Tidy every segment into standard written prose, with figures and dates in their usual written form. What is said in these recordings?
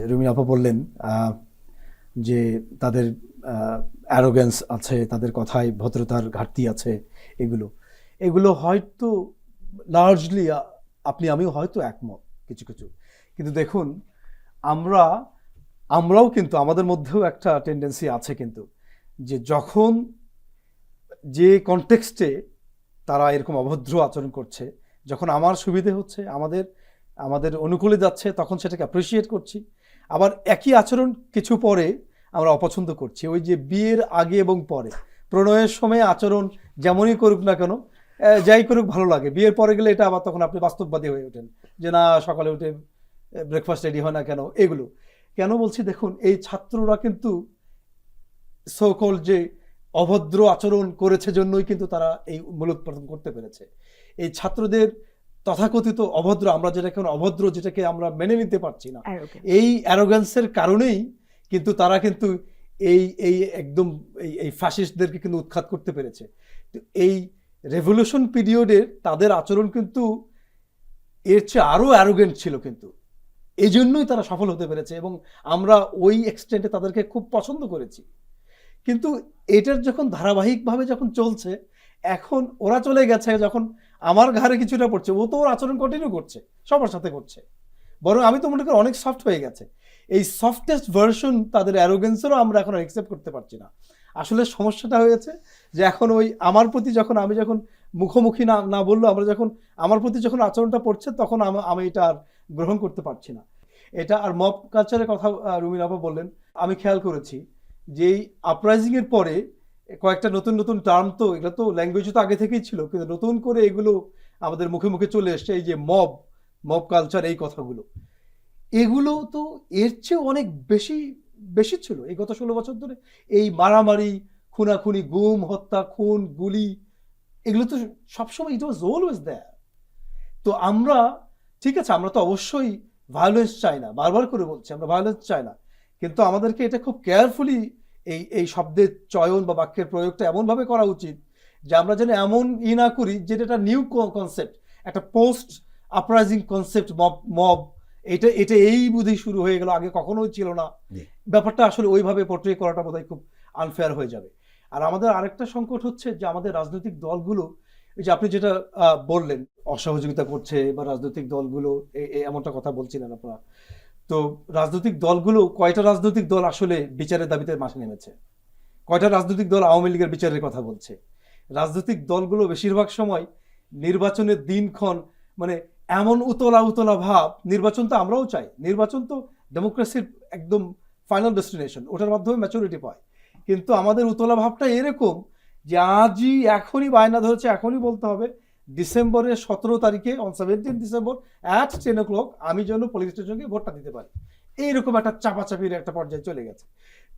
রুমিন আপা বললেন যে তাদের অ্যারোগ্যান্স আছে, তাদের কথায় ভদ্রতার ঘাটতি আছে, এগুলো হয়তো লার্জলি আমিও হয়তো একমত কিছু কিছু। কিন্তু দেখুন, আমরাও কিন্তু আমাদের মধ্যেও একটা টেন্ডেন্সি আছে কিন্তু, যে যখন যে কনটেক্সটে তারা এরকম অভদ্র আচরণ করছে, যখন আমার সুবিধে হচ্ছে, আমাদের অনুকূলে যাচ্ছে, তখন সেটাকে অ্যাপ্রিসিয়েট করছি। আবার একই আচরণ কিছু পরে আমরা অপছন্দ করছি। ওই যে বিয়ের আগে এবং পরে প্রণয়ের সময় আচরণ যেমনই করুক না কেন, যাই করুক ভালো লাগে, বিয়ের পরে গেলে এটা আবার তখন আপনি বাস্তববাদী হয়ে ওঠেন, যে না সকালে উঠে ব্রেকফাস্ট রেডি হয় না কেন। এগুলো কেন বলছি, দেখুন এই ছাত্ররা কিন্তু সোকল যে অভদ্র আচরণ করেছে জন্যই কিন্তু তারা এই মূলোৎপাদন করতে পেরেছে। এই ছাত্রদের তথাকথিত অভদ্র, আমরা যেটাকে অভদ্র, যেটাকে আমরা মেনে নিতে পারছি না, এই অ্যারোগ্যান্সের কারণেই কিন্তু তারা কিন্তু এই একদম এই ফ্যাসিস্টদেরকে কিন্তু উৎখাত করতে পেরেছে। এই রেভলিউশন পিরিয়ডের তাদের আচরণ কিন্তু এর চেয়ে আরো অ্যারোগেন্ট ছিল, কিন্তু এই জন্যই তারা সফল হতে পেরেছে এবং আমরা ওই এক্সটেন্টে তাদেরকে খুব পছন্দ করেছি। কিন্তু এটার যখন ধারাবাহিকভাবে যখন চলছে, এখন ওরা চলে গেছে, যখন আমার ঘাড়ে কিছুটা পড়ছে, ও তো ওর আচরণ কন্টিনিউ করছে, সবার সাথে করছে, বরং আমি তো মনে করি অনেক সফট হয়ে গেছে। এই সফটেস্ট ভার্সন তাদের অ্যারোগেন্সেরও আমরা এখন অ্যাকসেপ্ট করতে পারছি না। আসলে সমস্যাটা হয়েছে যে এখন ওই আমার প্রতি যখন আমি যখন মুখোমুখি না বললো, আমরা যখন আমার প্রতি যখন আচরণটা পড়ছে, তখন আমি এটা আর গ্রহণ করতে পারছি না। এটা আর মব কালচারের কথা রুমিন আপা বললেন, আমি খেয়াল করেছি যে এই আপরাইজিংয়ের পরে কয়েকটা নতুন নতুন টার্ম, তো এগুলো তো ল্যাঙ্গুয়েজে তো আগে থেকেই ছিল, কিন্তু নতুন করে এগুলো আমাদের মুখে মুখে চলে এসছে। এই যে মব কালচার, এই কথাগুলো, এগুলো তো এর চেয়ে অনেক বেশি ছিল এই গত 16 বছর ধরে। এই মারামারি, খুনাখুনি, গুম, হত্যা, খুন, গুলি, এগুলো তো সবসময় ইট ওয়াজ অলওয়েজ দেয়ার। তো আমরা, ঠিক আছে, আমরা তো অবশ্যই ভায়োলেন্স চাই না, বারবার করে বলছি আমরা ভায়োলেন্স চাই না, কিন্তু আমাদেরকে এটা খুব কেয়ারফুলি এই শব্দের চয়ন বা বাক্যের প্রয়োগটা এমনভাবে করা উচিত যে আমরা যেন এমন না করি যেটা একটা নিউ কনসেপ্ট, একটা পোস্ট আপরাইজিং কনসেপ্ট, মব এটা এই বুঝেই শুরু হয়ে গেল, আগে কখনোই ছিল না। ব্যাপারটা আসলে ওইভাবে পোর্ট্রে করাটা বোধহয় খুব আনফেয়ার হয়ে যাবে। আর আমাদের আরেকটা সংকট হচ্ছে যে আমাদের রাজনৈতিক দলগুলো, এই যে আপনি যেটা বললেন, অসহযোগিতা করছে বা রাজনৈতিক দলগুলো এমনটা কথা বলছিলেন আপনারা, তো রাজনৈতিক দলগুলো, কয়টা রাজনৈতিক দল আসলে বিচারের দাবিতে মাঠে নেমেছে? কয়টা রাজনৈতিক দল আওয়ামী লীগের বিচারের কথা বলছে? রাজনৈতিক দলগুলো বেশিরভাগ সময় নির্বাচনের দিনক্ষণ, মানে এমন উতলা ভাব, নির্বাচন তো আমরাও চাই, নির্বাচন তো ডেমোক্রেসির একদম ফাইনাল ডেস্টিনেশন, ওটার মাধ্যমে ম্যাচুরিটি পায়, কিন্তু আমাদের উতলা ভাবটা এরকম যে আজই এখনই বায়না ধরেছে, এখনই বলতে হবে ডিসেম্বরের 17 তারিখে, অন 17 ডিসেম্বর at 10 o'clock আমি যেন পুলিশ স্টেশনকে ভোটটা দিতে পারি। এইরকম একটা চাপাচাপির একটা পর্যায়ে চলে গেছে।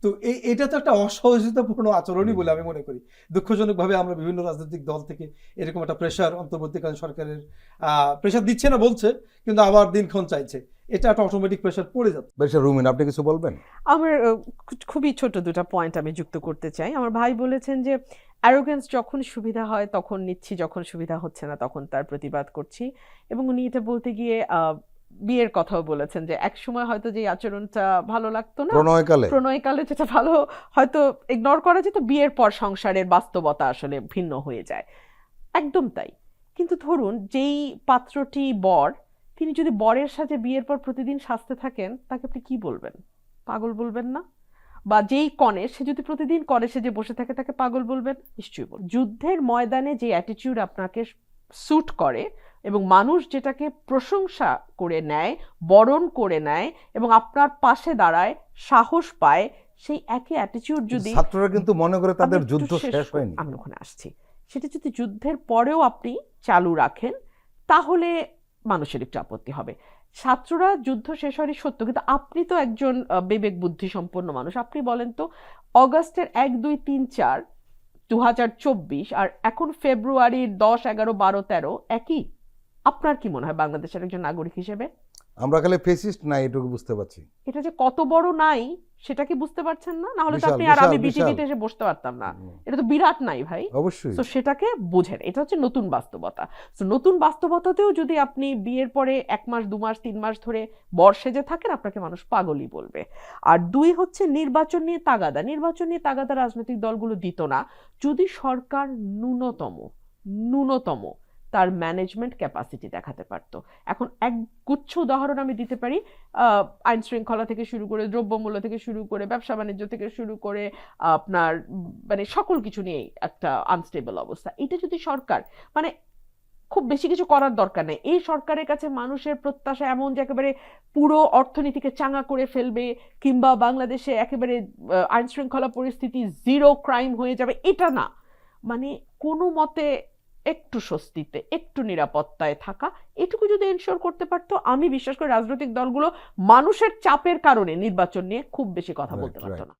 তো এটা তো একটা অসহযোগিতাপূর্ণ আচরণই বলে আমি মনে করি। দুঃখজনকভাবে আমরা বিভিন্ন রাজনৈতিক দল থেকে এরকম একটা প্রেশার, অন্তর্বর্তীকালীন সরকারের প্রেশার দিচ্ছে না বলছে, কিন্তু আবার দিনক্ষণ চাইছে, এটা একটা অটোমেটিক প্রেশার পড়ে যাচ্ছে। রুমিন, আপনি কিছু বলবেন? আমার খুবই ছোট দুটো পয়েন্ট আমি যুক্ত করতে চাই। আমার ভাই বলেছেন যে অ্যারোগেন্স যখন সুবিধা হয় তখন নিচ্ছি, যখন সুবিধা হচ্ছে না তখন তার প্রতিবাদ করছি। এবং উনি এটা বলতে গিয়ে বিয়ের কথাও বলেছেন যে এক সময় হয়তো যে আচরণটা ভালো লাগতো না, প্রণয়কালে যেটা ভালো হয়তো ইগনোর করা যেত, বিয়ের পর সংসারের বাস্তবতা আসলে ভিন্ন হয়ে যায়। একদম তাই। কিন্তু ধরুন যেই পাত্রটি বর, তিনি যদি বরের সাথে বিয়ের পর প্রতিদিন সাজতে থাকেন, তাকে আপনি কি বলবেন? পাগল বলবেন না? বা যেই কনে, সে যদি প্রতিদিন কনে সেজে বসে থাকে, তাকে পাগল বলবেন? নিশ্চয়ই বলবেন। যুদ্ধের ময়দানে যে অ্যাটিটিউড আপনাকে স্যুট করে এবং মানুষ যেটাকে প্রশংসা করে নেয়, বরণ করে নেয় এবং আপনার পাশে দাঁড়ায়, সাহস পায়, সেই একই অ্যাটিটিউড যদি ছাত্ররা কিন্তু মনে করে তাদের যুদ্ধ শেষ হয়নি, আমি ওখানে আসছি, সেটা যদি যুদ্ধের পরেও আপনি চালু রাখেন, তাহলে মানুষের একটু আপত্তি হবে। ছাত্ররা যুদ্ধ শেষ হয়নি সত্য, কিন্তু আপনি তো একজন বিবেক বুদ্ধি সম্পন্ন মানুষ, আপনি বলেন তো, অগাস্টের 1, 2, 3, 4 2024 আর এখন ফেব্রুয়ারির 10, 11, 12, 13 একই? আপনার কি মনে হয় বাংলাদেশের একজন নাগরিক হিসেবে? আমরা খালি ফেসিস্ট নাই এটুকু বুঝতে পারছি। এটা যে কত বড় নাই সেটা কি বুঝতে পারছেন না? না হলে তো বিশাল, আপনি আর আমি বিশাল, বিটিভিতে বিশাল। এসে বসতে পারতাম না। এটা তো বিরাট নাই ভাই। অবশ্যই। তো সেটাকে বোঝেন, এটা হচ্ছে নতুন বাস্তবতা। তো নতুন বাস্তবতাতেও যদি আপনি বিয়ের পরে 1 মাস 2 মাস 3 মাস ধরে বর সেজে থাকেন, আপনাকে মানুষ পাগলই বলবে। আর 2 হচ্ছে নির্বাচন নিয়ে তাগাদা। নির্বাচন নিয়ে তাগাদা রাজনৈতিক দলগুলো দিত না যদি সরকার ন্যূনতম তার ম্যানেজমেন্ট ক্যাপাসিটি দেখাতে পারতো। এখন একগুচ্ছ উদাহরণ আমি দিতে পারি, আইন শৃঙ্খলা থেকে শুরু করে, দ্রব্যমূল্য থেকে শুরু করে, ব্যবসা বাণিজ্য থেকে শুরু করে, আপনার মানে সকল কিছু নিয়েই একটা আনস্টেবল অবস্থা। এটা যদি সরকার, মানে খুব বেশি কিছু করার দরকার নেই, এই সরকারের কাছে মানুষের প্রত্যাশা এমন যে একেবারে পুরো অর্থনীতিকে চাঙা করে ফেলবে, কিংবা বাংলাদেশে একেবারে আইন শৃঙ্খলা পরিস্থিতি জিরো ক্রাইম হয়ে যাবে, এটা না। মানে কোনো মতে একটু স্বস্তিতে, একটু নিরাপত্তায় থাকা, এটুকু যদি এনশিওর করতে পারতো, আমি বিশ্বাস করি রাজনৈতিক দলগুলো মানুষের চাপের কারণে নির্বাচন নিয়ে খুব বেশি কথা বলতে পারতো না।